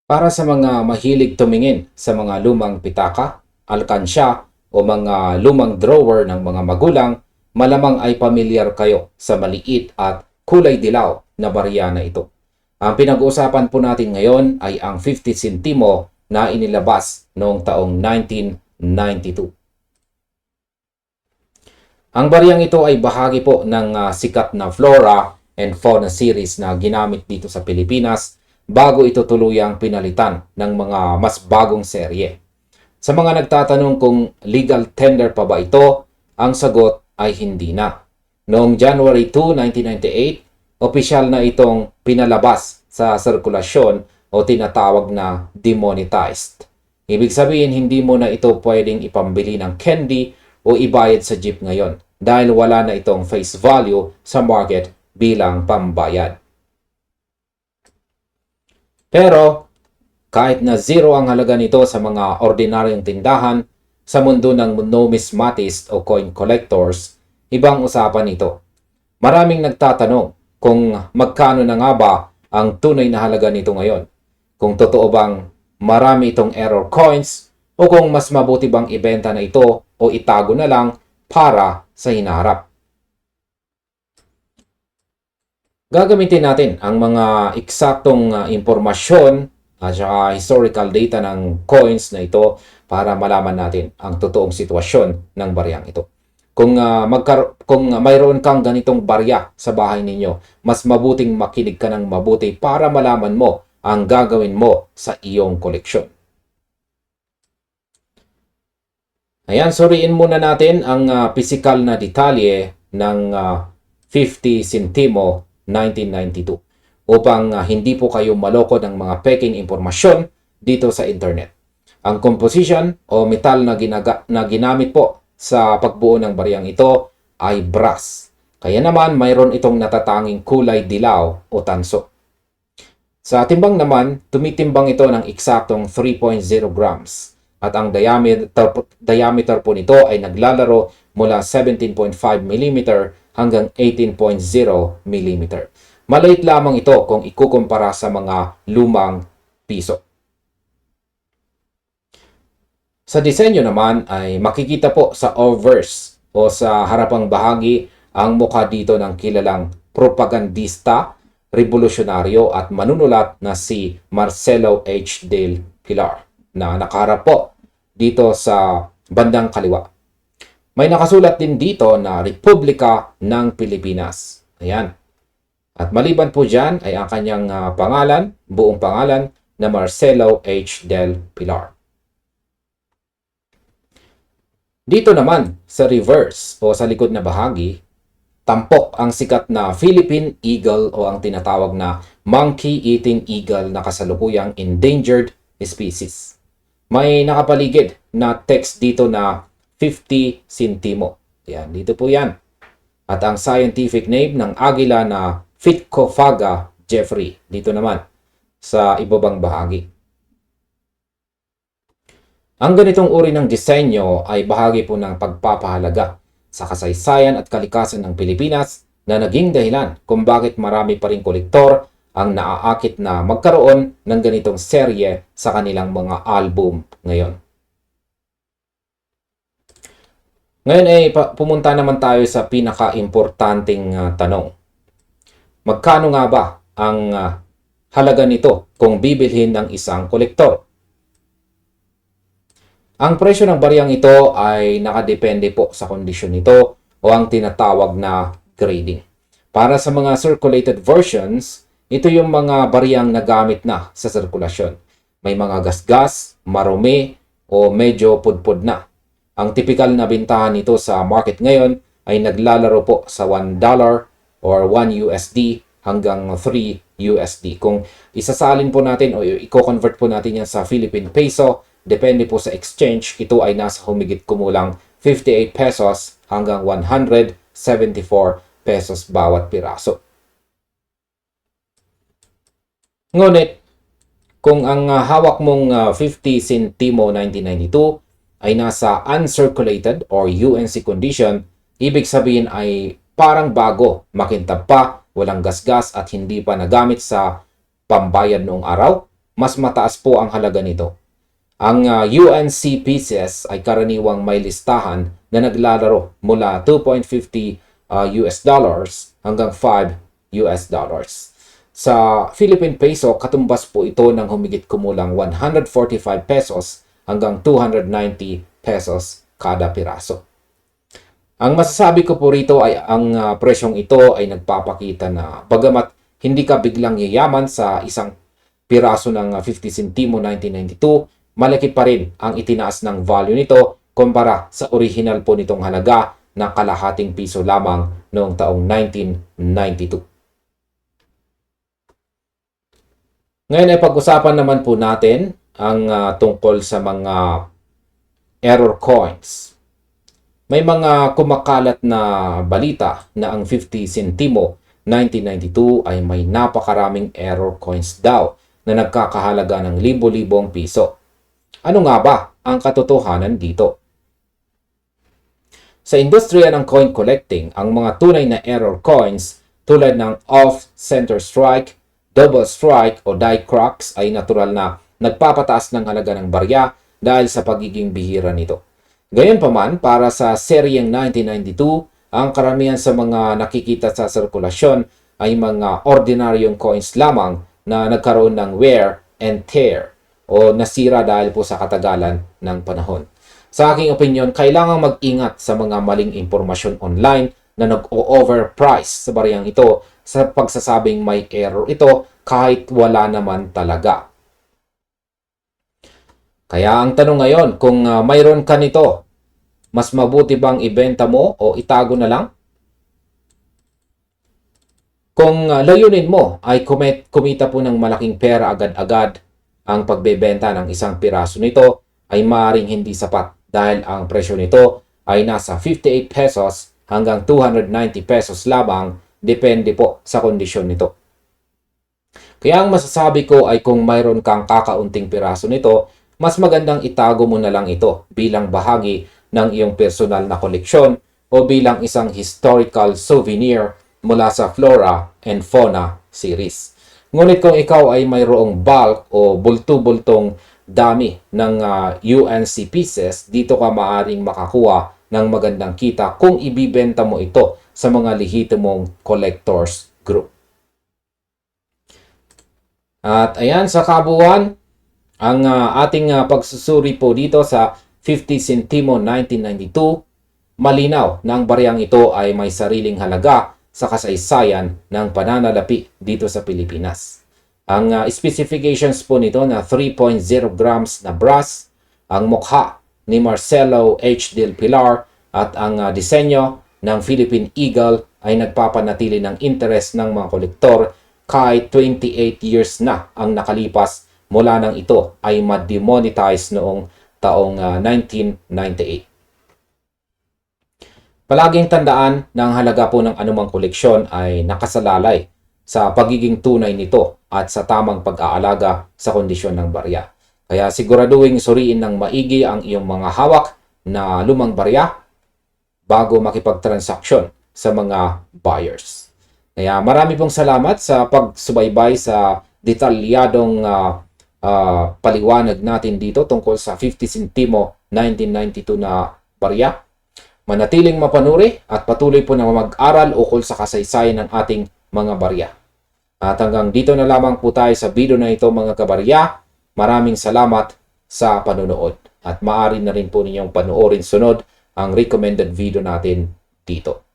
Para sa mga mahilig tumingin sa mga lumang pitaka, alkansya o mga lumang drawer ng mga magulang, malamang ay pamilyar kayo sa maliit at kulay dilaw na barya na ito. Ang pinag-uusapan po natin ngayon ay ang 50 centimo na inilabas noong taong 1992. Ang baryang ito ay bahagi po ng sikat na Flora and Fauna series na ginamit dito sa Pilipinas bago ito tuluyang pinalitan ng mga mas bagong serye. Sa mga nagtatanong kung legal tender pa ba ito, ang sagot ay hindi na. Noong January 2, 1998, opisyal na itong pinalabas sa sirkulasyon o tinatawag na demonetized. Ibig sabihin, hindi mo na ito pwedeng ipambili ng candy o ibayad sa jeep ngayon dahil wala na itong face value sa market bilang pambayad. Pero kahit na zero ang halaga nito sa mga ordinaryong tindahan, sa mundo ng numismatist o coin collectors, ibang usapan ito. Maraming nagtatanong kung magkano na nga ba ang tunay na halaga nito ngayon. Kung totoo bang marami itong error coins o kung mas mabuti bang ibenta na ito o itago na lang para sa hinaharap. Gagamitin natin ang mga eksaktong impormasyon at saka historical data ng coins na ito para malaman natin ang totoong sitwasyon ng baryang ito. Kung mayroon kang ganitong barya sa bahay ninyo, mas mabuting makinig ka ng mabuti para malaman mo ang gagawin mo sa iyong koleksyon. Ayan, suriin muna natin ang physical na detalye ng 50 centimo 1992 upang hindi po kayo maloko ng mga peking impormasyon dito sa internet. Ang composition o metal na ginamit po sa pagbuo ng baryang ito ay brass. Kaya naman mayroon itong natatanging kulay dilaw o tanso. Sa timbang naman, tumitimbang ito ng eksaktong 3.0 grams at ang diameter po nito ay naglalaro mula 17.5 mm hanggang 18.0 mm. Maliit lamang ito kung ikukumpara sa mga lumang piso. Sa disenyo naman ay makikita po sa obverse o sa harapang bahagi ang mukha dito ng kilalang propagandista, revolusyonaryo at manunulat na si Marcelo H. del Pilar na nakaharap po dito sa bandang kaliwa. May nakasulat din dito na Republika ng Pilipinas. Ayan. At maliban po dyan ay ang kanyang pangalan, buong pangalan na Marcelo H. del Pilar. Dito naman sa reverse o sa likod na bahagi, tampok ang sikat na Philippine Eagle o ang tinatawag na monkey-eating eagle na kasalukuyang endangered species. May nakapaligid na text dito na 50 centimo. Yan, dito po yan. At ang scientific name ng agila na Phytkophaga jeffrey. Dito naman sa ibabang bahagi. Ang ganitong uri ng disenyo ay bahagi po ng pagpapahalaga sa kasaysayan at kalikasan ng Pilipinas na naging dahilan kung bakit marami pa ring kolektor ang naaakit na magkaroon ng ganitong serye sa kanilang mga album ngayon. Ngayon ay pumunta naman tayo sa pinaka-importanting tanong. Magkano nga ba ang halaga nito kung bibilhin ng isang kolektor? Ang presyo ng baryang ito ay nakadepende po sa kondisyon nito o ang tinatawag na grading. Para sa mga circulated versions, ito yung mga baryang nagamit na sa sirkulasyon. May mga gasgas, marumi o medyo pudpud na. Ang typical na bintahan nito sa market ngayon ay naglalaro po sa $1 or 1 USD hanggang 3 USD. Kung isasalin po natin o i-convert po natin yan sa Philippine Peso, depende po sa exchange, ito ay nasa humigit kumulang 58 pesos hanggang 174 pesos bawat piraso. Ngunit, kung ang hawak mong 50 centimo 1992 ay nasa uncirculated or UNC condition, ibig sabihin ay parang bago, makintab pa, walang gasgas at hindi pa nagamit sa pambayad noong araw, mas mataas po ang halaga nito. Ang UNC pieces ay karaniwang may listahan na naglalaro mula 2.50 US dollars hanggang 5 US dollars. Sa Philippine peso, katumbas po ito ng humigit kumulang 145 pesos hanggang 290 pesos kada piraso. Ang masasabi ko po rito ay ang presyong ito ay nagpapakita na bagamat hindi ka biglang yayaman sa isang piraso ng 50 centimo 1992, malaki pa rin ang itinaas ng value nito kumpara sa original po nitong halaga na kalahating piso lamang noong taong 1992. Ngayon ay pag-usapan naman po natin ang tungkol sa mga error coins. May mga kumakalat na balita na ang 50 centimo 1992 ay may napakaraming error coins daw na nagkakahalaga ng libo-libong piso. Ano nga ba ang katotohanan dito? Sa industriya ng coin collecting, ang mga tunay na error coins tulad ng off-center strike, double strike o die cracks ay natural na nagpapataas ng halaga ng barya dahil sa pagiging bihira nito. Gayunpaman, para sa seryeng 1992, ang karamihan sa mga nakikita sa sirkulasyon ay mga ordinaryong coins lamang na nagkaroon ng wear and tear o nasira dahil po sa katagalan ng panahon. Sa aking opinion, kailangang mag-ingat sa mga maling impormasyon online na nag-overprice sa bariyang ito sa pagsasabing may error ito kahit wala naman talaga. Kaya ang tanong ngayon, kung mayroon ka nito, mas mabuti bang ibenta mo o itago na lang? Kung layunin mo ay kumita po ng malaking pera agad-agad, ang pagbebenta ng isang piraso nito ay maaaring hindi sapat dahil ang presyo nito ay nasa 58 pesos hanggang 290 pesos lamang, depende po sa kondisyon nito. Kaya ang masasabi ko ay kung mayroon kang kakaunting piraso nito, mas magandang itago mo na lang ito bilang bahagi ng iyong personal na koleksyon o bilang isang historical souvenir mula sa Flora and Fauna series. Ngunit kung ikaw ay mayroong bulk o bulto-bultong dami ng UNC pieces, dito ka maaring makakuha ng magandang kita kung ibibenta mo ito sa mga lehitimong collectors group. At ayan, sa kabuuan, ang ating pagsusuri po dito sa 50 centimo 1992, malinaw na ang baryang ito ay may sariling halaga sa kasaysayan ng pananalapi dito sa Pilipinas. Ang specifications po nito na 3.0 grams na brass, ang mukha ni Marcelo H. Del Pilar at ang disenyo ng Philippine Eagle ay nagpapanatili ng interest ng mga kolektor kahit 28 years na ang nakalipas mula nang ito ay ma-demonetize noong taong 1998. Palaging tandaan na ang halaga po ng anumang koleksyon ay nakasalalay sa pagiging tunay nito at sa tamang pag-aalaga sa kondisyon ng barya. Kaya siguraduhin suriin ng maigi ang iyong mga hawak na lumang barya bago makipagtransaksyon sa mga buyers. Kaya marami pong salamat sa pagsubaybay sa detalyadong paliwanag natin dito tungkol sa 50 centimo 1992 na barya. Manatiling mapanuri at patuloy po na mag-aral ukol sa kasaysayan ng ating mga barya. At hanggang dito na lamang po tayo sa video na ito mga kabarya. Maraming salamat sa panonood at maaari na rin po ninyong panoorin sunod ang recommended video natin dito.